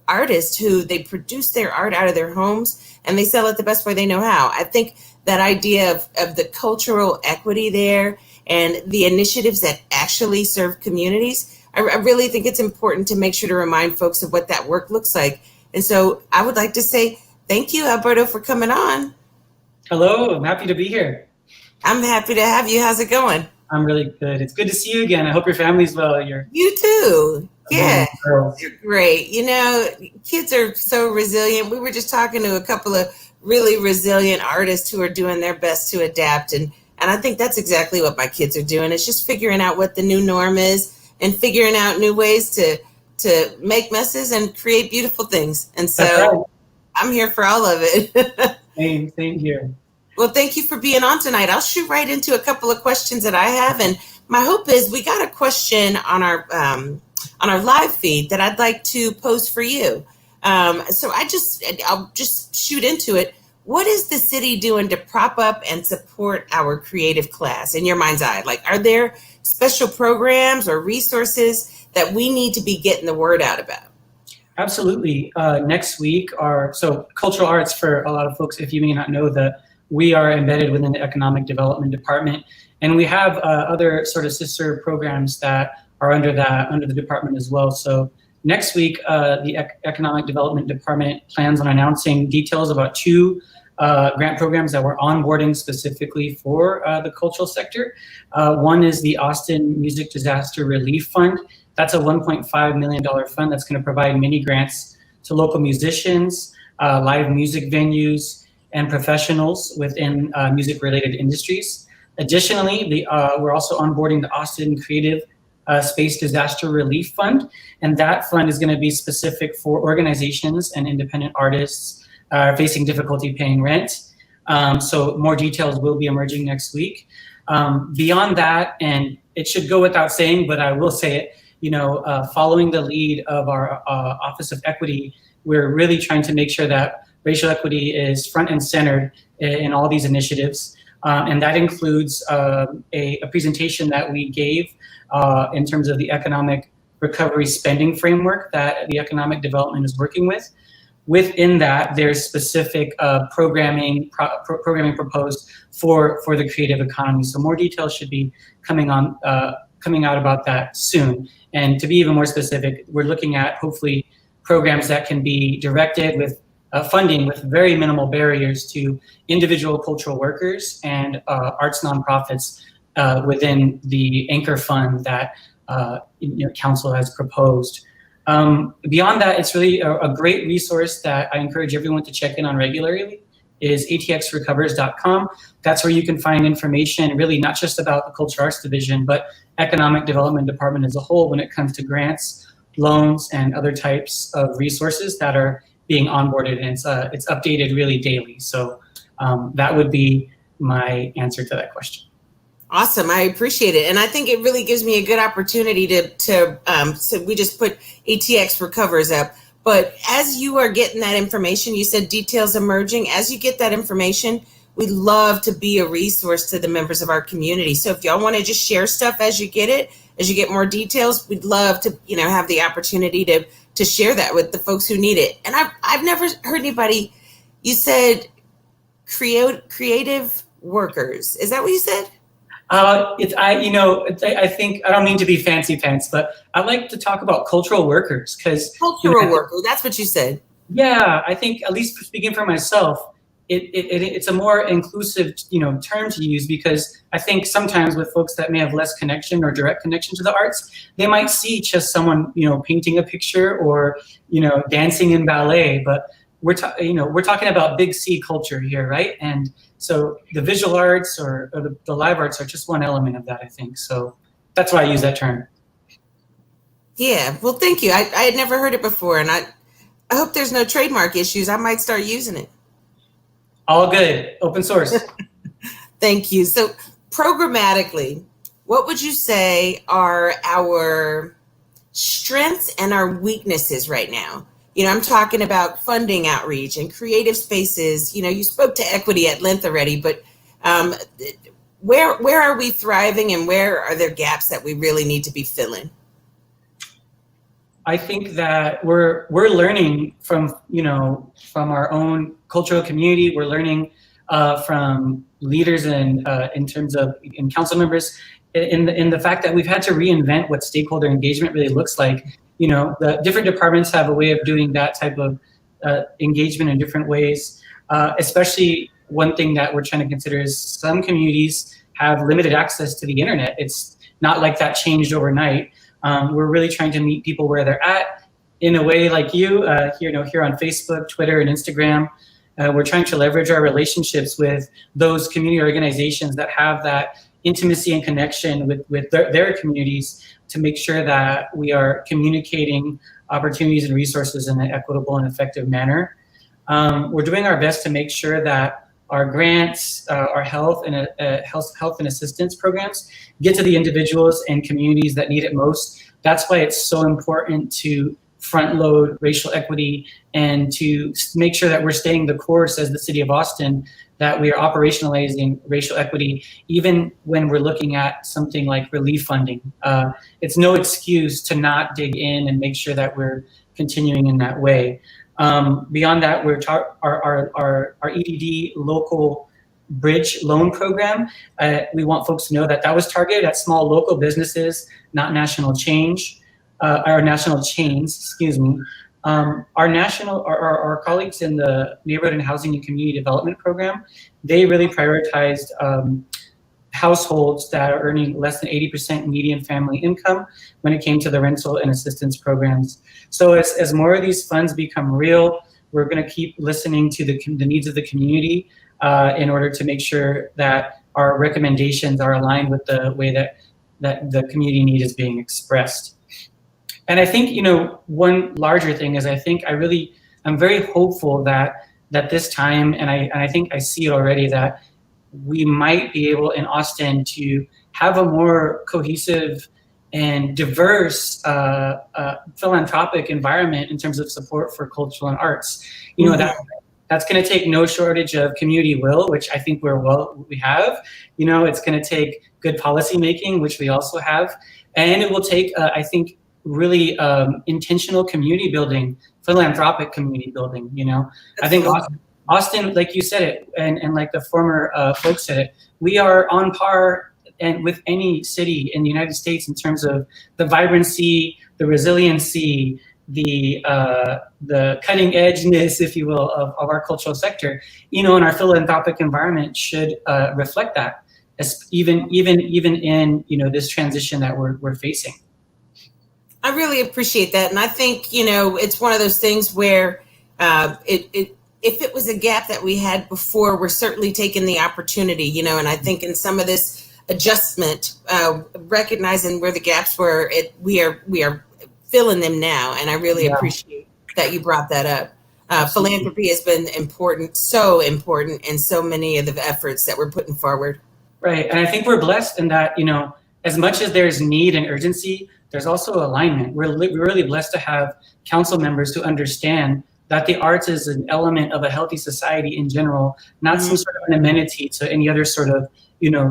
Speaker 1: artists who they produce their art out of their homes and they sell it the best way they know how. I think that idea of the cultural equity there and the initiatives that actually serve communities, I really think it's important to make sure to remind folks of what that work looks like. And so I would like to say thank you, Alberto, for coming on.
Speaker 5: Hello, I'm happy to be here.
Speaker 1: I'm happy to have you. How's it going?
Speaker 5: I'm really good. It's good to see you again. I hope your family's well.
Speaker 1: You too. Yeah, you're great. Kids are so resilient. We were just talking to a couple of really resilient artists who are doing their best to adapt. And I think that's exactly what my kids are doing. It's just figuring out what the new norm is and figuring out new ways to make messes and create beautiful things. And so right. I'm here for all of it.
Speaker 5: Same here.
Speaker 1: Well, thank you for being on tonight. I'll shoot right into a couple of questions that I have. And my hope is we got a question on our live feed that I'd like to pose for you. So I'll just shoot into it. What is the city doing to prop up and support our creative class in your mind's eye? Like, are there special programs or resources that we need to be getting the word out about?
Speaker 5: Absolutely. Next week so cultural arts, for a lot of folks, if you may not know, that we are embedded within the economic development department, and we have other sort of sister programs that are under the department as well. So next week, the economic development department plans on announcing details about 2 grant programs that we're onboarding specifically for the cultural sector. One is the Austin Music Disaster Relief Fund. That's a $1.5 million fund that's going to provide mini grants to local musicians, live music venues, and professionals within music-related industries. Additionally, we're also onboarding the Austin Creative Space Disaster Relief Fund, and that fund is going to be specific for organizations and independent artists facing difficulty paying rent. So more details will be emerging next week. Beyond that, and it should go without saying, but I will say it, following the lead of our Office of Equity, we're really trying to make sure that racial equity is front and centered in all these initiatives. And that includes a presentation that we gave in terms of the economic recovery spending framework that the economic development is working with. Within that, there's specific programming proposed for the creative economy. So more details should be coming out about that soon. And to be even more specific, we're looking at hopefully programs that can be directed with funding with very minimal barriers to individual cultural workers and arts nonprofits within the anchor fund that council has proposed. Beyond that, it's really a great resource that I encourage everyone to check in on regularly is atxrecovers.com. That's where you can find information really not just about the Cultural Arts Division, but Economic Development Department as a whole when it comes to grants, loans, and other types of resources that are being onboarded, and it's updated really daily. So that would be my answer to that question.
Speaker 1: Awesome, I appreciate it, and I think it really gives me a good opportunity to so we just put ATX Recovers up. But as you are getting that information, you said details emerging. As you get that information, we'd love to be a resource to the members of our community. So if y'all want to just share stuff as you get it, as you get more details, we'd love to have the opportunity to share that with the folks who need it. And I've never heard anybody. You said creative workers. Is that what you said?
Speaker 5: I think I don't mean to be fancy pants, but I like to talk about cultural workers because
Speaker 1: cultural worker. That's what you said.
Speaker 5: Yeah, I think at least speaking for myself, it's a more inclusive term to use because I think sometimes with folks that may have less connection or direct connection to the arts, they might see just someone painting a picture or dancing in ballet, but we're talking about big C culture here, right? And so the visual arts or the live arts are just one element of that, I think. So that's why I use that term.
Speaker 1: Yeah, well, thank you. I had never heard it before, and I hope there's no trademark issues. I might start using it.
Speaker 5: All good, open source.
Speaker 1: Thank you. So programmatically, what would you say are our strengths and our weaknesses right now? I'm talking about funding outreach and creative spaces. You spoke to equity at length already, but where are we thriving and where are there gaps that we really need to be filling?
Speaker 5: I think that we're learning from our own cultural community. We're learning from leaders and in terms of council members in the fact that we've had to reinvent what stakeholder engagement really looks like. The different departments have a way of doing that type of engagement in different ways. Especially one thing that we're trying to consider is some communities have limited access to the internet. It's not like that changed overnight. We're really trying to meet people where they're at in a way like you here on Facebook, Twitter, and Instagram. We're trying to leverage our relationships with those community organizations that have that intimacy and connection with their communities to make sure that we are communicating opportunities and resources in an equitable and effective manner. We're doing our best to make sure that our grants, our health and assistance programs get to the individuals and communities that need it most. That's why it's so important to front load racial equity and to make sure that we're staying the course as the city of Austin, that we are operationalizing racial equity, even when we're looking at something like relief funding. It's no excuse to not dig in and make sure that we're continuing in that way. Beyond that, our EDD local bridge loan program. We want folks to know that was targeted at small local businesses, not national chains, excuse me. Our colleagues in the Neighborhood and Housing and Community Development Program, they really prioritized households that are earning less than 80% median family income when it came to the rental and assistance programs. So as more of these funds become real, We're going to keep listening to the needs of the community in order to make sure that our recommendations are aligned with the way that the community need is being expressed. And I think, one larger thing is I'm very hopeful that this time, and I think I see it already, that we might be able in Austin to have a more cohesive and diverse philanthropic environment in terms of support for cultural and arts. That's going to take no shortage of community will, which I think we have. It's going to take good policy making, which we also have, and it will take, I think, really intentional community building, philanthropic community building. I think Austin, like you said it, and like the former folks said it, we are on par and with any city in the United States in terms of the vibrancy, the resiliency, the cutting edgeness, if you will, of our cultural sector. And our philanthropic environment should reflect that, even in this transition that we're facing.
Speaker 1: I really appreciate that, and I think it's one of those things where if it was a gap that we had before, we're certainly taking the opportunity, and I think in some of this adjustment, recognizing where the gaps were, we are filling them now, and I really appreciate that you brought that up. Philanthropy has been so important in so many of the efforts that we're putting forward.
Speaker 5: Right, and I think we're blessed in that, as much as there's need and urgency, there's also alignment. We're really blessed to have council members who understand that the arts is an element of a healthy society in general, not some sort of an amenity to any other sort of,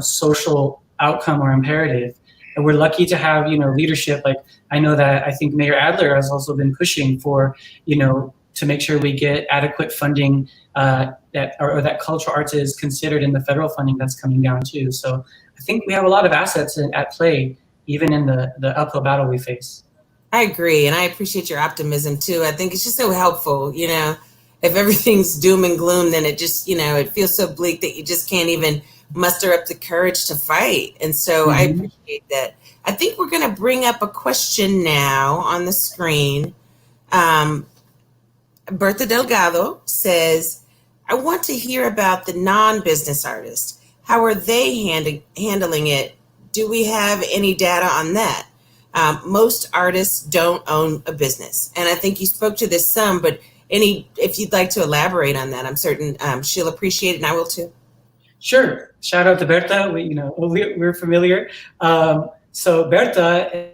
Speaker 5: social outcome or imperative. And we're lucky to have, leadership. Like, I know that I think Mayor Adler has also been pushing for, to make sure we get adequate funding that cultural arts is considered in the federal funding that's coming down too. So I think we have a lot of assets at play, even in the uphill battle we face.
Speaker 1: I agree, and I appreciate your optimism too. I think it's just so helpful, if everything's doom and gloom, then it just, it feels so bleak that you just can't even muster up the courage to fight. And so I appreciate that. I think we're going to bring up a question now on the screen. Bertha Delgado says, I want to hear about the non-business artists. How are they handling it? Do we have any data on that? Most artists don't own a business. And I think you spoke to this some, but if you'd like to elaborate on that, I'm certain she'll appreciate it, and I will too. Sure.
Speaker 5: Shout out to Bertha. We're familiar. So Bertha,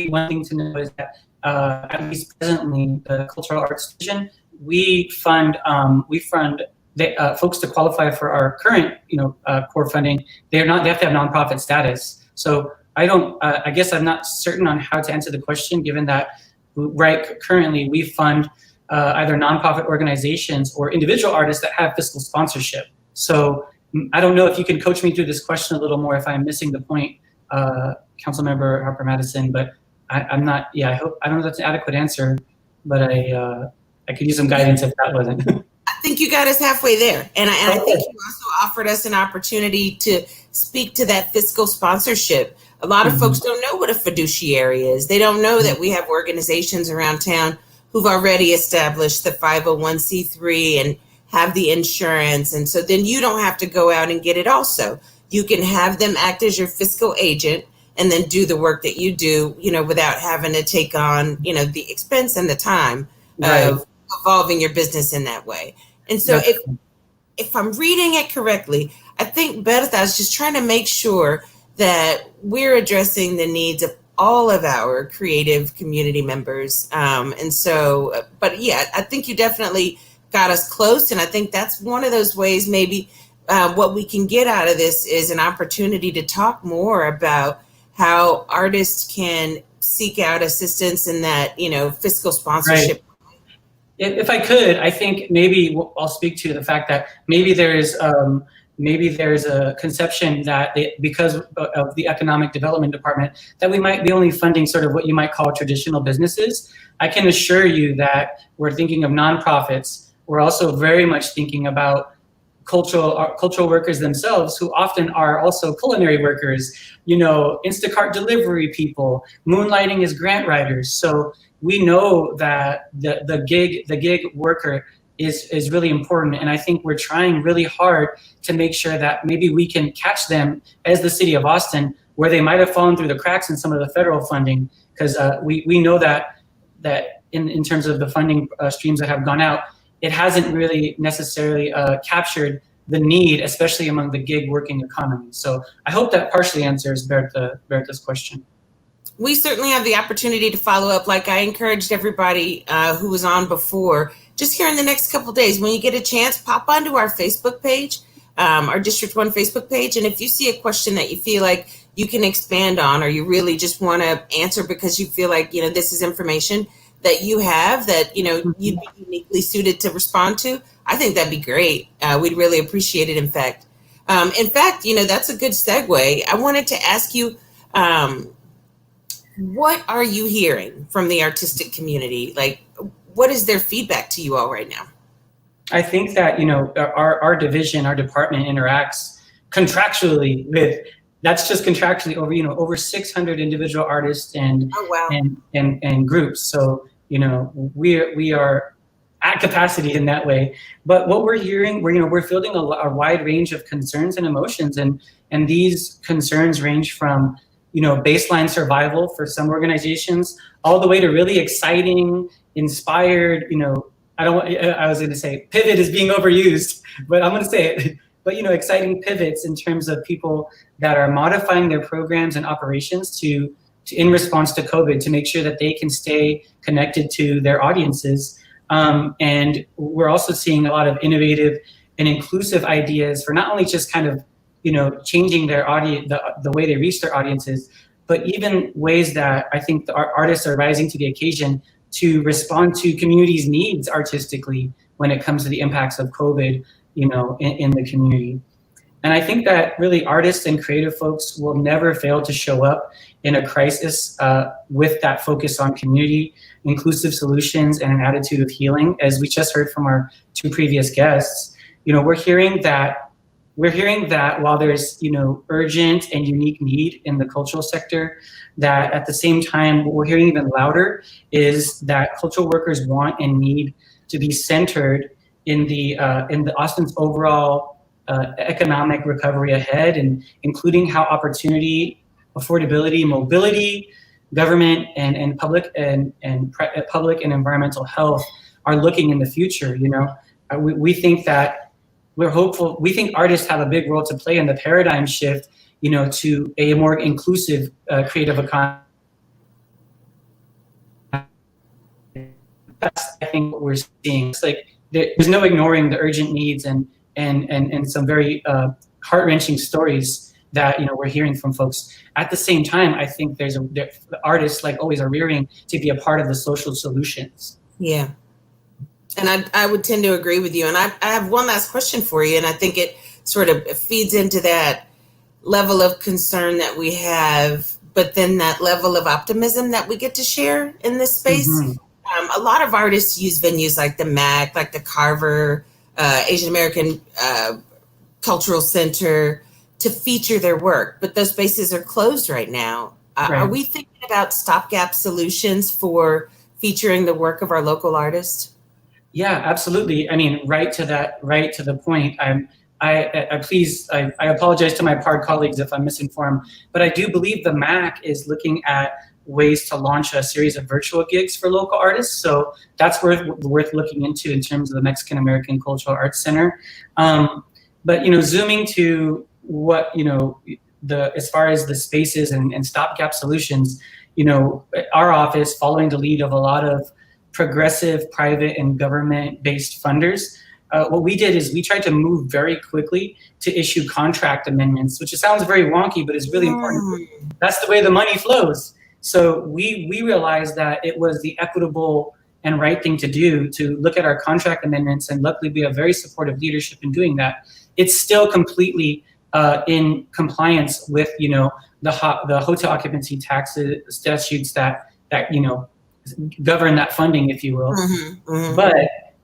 Speaker 5: one thing to know is that at least presently, the Cultural Arts Division, we fund folks to qualify for our current, core funding. They have to have nonprofit status. So I guess I'm not certain on how to answer the question, given that currently we fund either nonprofit organizations or individual artists that have fiscal sponsorship. So I don't know if you can coach me through this question a little more if I'm missing the point, Councilmember Harper-Madison, but I'm not, I don't know if that's an adequate answer, but I could use some guidance if that wasn't.
Speaker 1: I think you got us halfway there. And I think you also offered us an opportunity to speak to that fiscal sponsorship. A lot of folks don't know what a fiduciary is. They don't know that we have organizations around town who've already established the 501c3 and have the insurance. And so then you don't have to go out and get it also. You can have them act as your fiscal agent and then do the work that you do, without having to take on, the expense and the time of evolving your business in that way. And so if I'm reading it correctly, I think Bertha is just trying to make sure that we're addressing the needs of all of our creative community members. And so, but yeah, I think you definitely got us close. And I think that's one of those ways maybe what we can get out of this is an opportunity to talk more about how artists can seek out assistance in that, fiscal sponsorship.
Speaker 5: Right. If I could, I think maybe I'll speak to the fact that maybe there's a conception that because of the Economic Development Department, that we might be only funding sort of what you might call traditional businesses. I can assure you that we're thinking of nonprofits. We're also very much thinking about cultural workers themselves, who often are also culinary workers, Instacart delivery people, moonlighting as grant writers. So, we know that the gig worker is really important. And I think we're trying really hard to make sure that maybe we can catch them as the city of Austin, where they might have fallen through the cracks in some of the federal funding, because we know that in terms of the funding streams that have gone out, it hasn't really necessarily captured the need, especially among the gig working economy. So I hope that partially answers Bertha's question.
Speaker 1: We certainly have the opportunity to follow up. Like I encouraged everybody who was on before, just here in the next couple of days, when you get a chance, pop onto our Facebook page, our District 1 Facebook page. And if you see a question that you feel like you can expand on, or you really just want to answer because you feel like, this is information that you have that, you'd be uniquely suited to respond to, I think that'd be great. We'd really appreciate it, in fact. That's a good segue. I wanted to ask you, what are you hearing from the artistic community? Like, what is their feedback to you all right now?
Speaker 5: I think that, our division, our department interacts contractually with, that's just contractually over 600 individual artists and groups. So, we are at capacity in that way. But what we're hearing, we're fielding a wide range of concerns and emotions, and these concerns range from baseline survival for some organizations, all the way to really exciting, inspired, I was going to say pivot is being overused, but I'm going to say it. But, exciting pivots in terms of people that are modifying their programs and operations to in response to COVID, to make sure that they can stay connected to their audiences. And we're also seeing a lot of innovative and inclusive ideas for not only just kind of, changing their audience, the way they reach their audiences, but even ways that I think the artists are rising to the occasion to respond to communities' needs artistically when it comes to the impacts of COVID, in the community. And I think that really artists and creative folks will never fail to show up in a crisis with that focus on community, inclusive solutions, and an attitude of healing. As we just heard from our two previous guests, we're hearing that while there's, urgent and unique need in the cultural sector, that at the same time, what we're hearing even louder is that cultural workers want and need to be centered in the Austin's overall economic recovery ahead, and including how opportunity, affordability, mobility, government, and public and environmental health are looking in the future. We think that we're hopeful. We think artists have a big role to play in the paradigm shift, to a more inclusive creative economy. That's, I think, what we're seeing. It's like there's no ignoring the urgent needs and some very heart-wrenching stories that we're hearing from folks. At the same time, I think the artists, like always, are rearing to be a part of the social solutions.
Speaker 1: Yeah. And I would tend to agree with you. And I have one last question for you, and I think it sort of feeds into that level of concern that we have, but then that level of optimism that we get to share in this space. Mm-hmm. A lot of artists use venues like the MAC, like the Carver, Asian American Cultural Center to feature their work, but those spaces are closed right now. Right. Are we thinking about stopgap solutions for featuring the work of our local artists?
Speaker 5: Yeah, absolutely. I mean, right to the point. I apologize to my PARD colleagues if I'm misinformed, but I do believe the MAC is looking at ways to launch a series of virtual gigs for local artists. So that's worth looking into in terms of the Mexican American Cultural Arts Center. But zooming to what as far as the spaces and stopgap solutions, our office, following the lead of a lot of progressive private and government-based funders, what we did is we tried to move very quickly to issue contract amendments, which sounds very wonky, but is really important. That's the way the money flows. So we realized that it was the equitable and right thing to do, to look at our contract amendments, and luckily we have very supportive leadership in doing that. It's still completely in compliance with the hotel occupancy taxes statutes that govern that funding, if you will. Mm-hmm, mm-hmm. But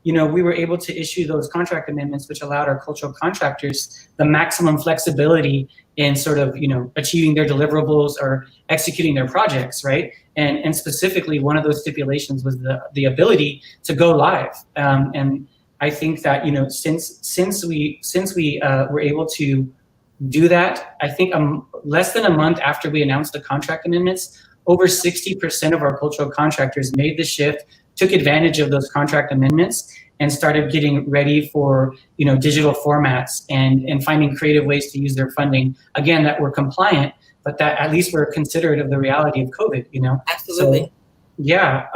Speaker 5: we were able to issue those contract amendments, which allowed our cultural contractors the maximum flexibility in sort of, achieving their deliverables or executing their projects, right? And specifically, one of those stipulations was the ability to go live. And I think that, since we were able to do that, I think less than a month after we announced the contract amendments, over 60% of our cultural contractors made the shift, took advantage of those contract amendments, and started getting ready for digital formats and finding creative ways to use their funding, again, that were compliant, but that at least were considerate of the reality of COVID.
Speaker 1: Absolutely.
Speaker 5: So, yeah.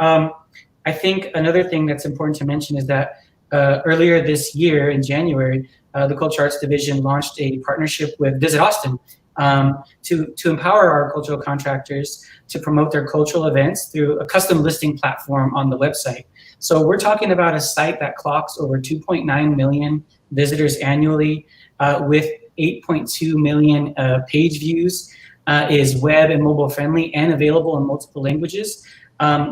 Speaker 5: I think another thing that's important to mention is that earlier this year in January, the Cultural Arts Division launched a partnership with Visit Austin to empower our cultural contractors to promote their cultural events through a custom listing platform on the website. So we're talking about a site that clocks over 2.9 million visitors annually, with 8.2 million page views, is web and mobile friendly and available in multiple languages.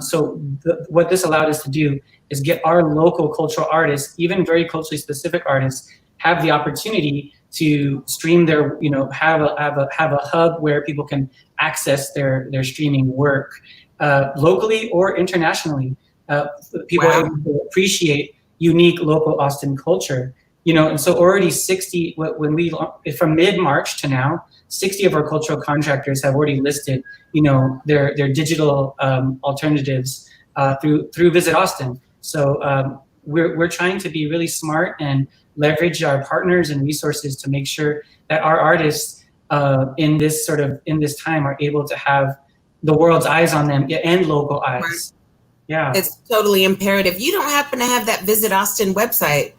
Speaker 5: So what this allowed us to do is get our local cultural artists, even very culturally specific artists, have the opportunity to stream their, have a hub where people can access their streaming work locally or internationally. People are able to appreciate unique local Austin culture, and so already 60, from mid-March to now, 60 of our cultural contractors have already listed, their digital alternatives through Visit Austin. So we're trying to be really smart and leverage our partners and resources to make sure that our artists in this time are able to have the world's eyes on them and local eyes.
Speaker 1: Right.
Speaker 5: Yeah,
Speaker 1: it's totally imperative. You don't happen to have that Visit Austin website?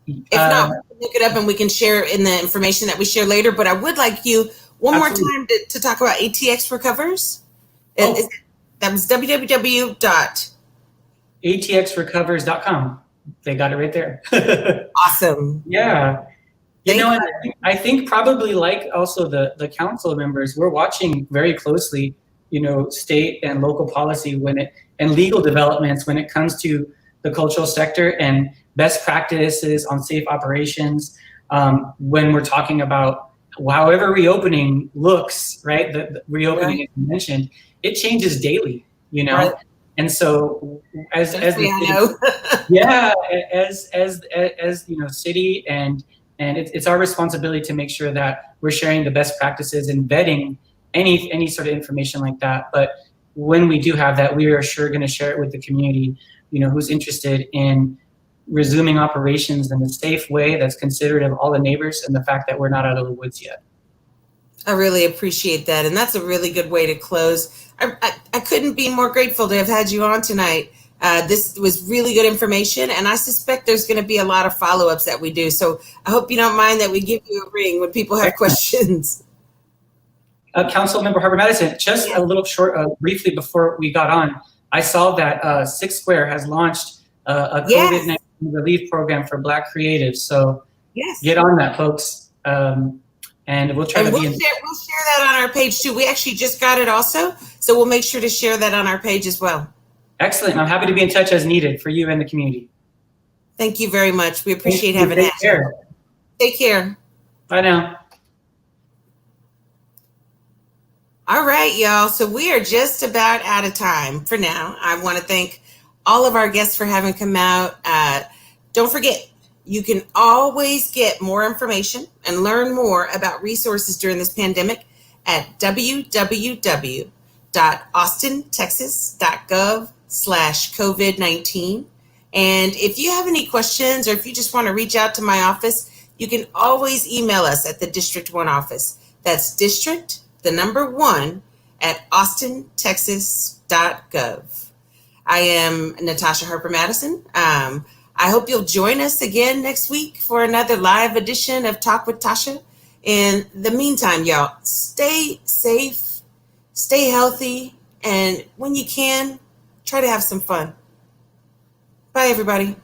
Speaker 1: If not, we can look it up and we can share in the information that we share later. But I would like you one
Speaker 5: Absolutely.
Speaker 1: more time to talk about ATX Recovers.
Speaker 5: Oh.
Speaker 1: That was
Speaker 5: www.atxrecovers.com. They got it right there.
Speaker 1: Awesome.
Speaker 5: Yeah. I think probably like also the council members, we're watching very closely, state and local policy and legal developments when it comes to the cultural sector and best practices on safe operations. When we're talking about however reopening looks, right? The reopening, as you mentioned, it changes daily,
Speaker 1: Right.
Speaker 5: And so as the city, as city and it's our responsibility to make sure that we're sharing the best practices and vetting any sort of information like that. But when we do have that, we are sure going to share it with the community, who's interested in resuming operations in a safe way that's considerate of all the neighbors and the fact that we're not out of the woods yet.
Speaker 1: I really appreciate that. And that's a really good way to close. I couldn't be more grateful to have had you on tonight. This was really good information, and I suspect there's going to be a lot of follow-ups that we do. So I hope you don't mind that we give you a ring when people have questions.
Speaker 5: Councilmember Harper-Madison, just a little short, briefly before we got on, I saw that Six Square has launched a COVID-19 relief program for Black creatives. So get on that, folks. And we'll try to
Speaker 1: we'll share that on our page too. We actually just got it also, so we'll make sure to share that on our page as well.
Speaker 5: Excellent. I'm happy to be in touch as needed for you and the community.
Speaker 1: Thank you very much. We appreciate having you. Take care.
Speaker 5: Bye now.
Speaker 1: All right, y'all. So we are just about out of time for now. I want to thank all of our guests for having come out. Don't forget, you can always get more information and learn more about resources during this pandemic at www.austintexas.gov/COVID-19. And if you have any questions or if you just want to reach out to my office, you can always email us at the District 1 office. That's district, the number 1, at austintexas.gov. I am Natasha Harper-Madison. I hope you'll join us again next week for another live edition of Talk with Tasha. In the meantime, y'all, stay safe, stay healthy, and when you can, try to have some fun. Bye, everybody.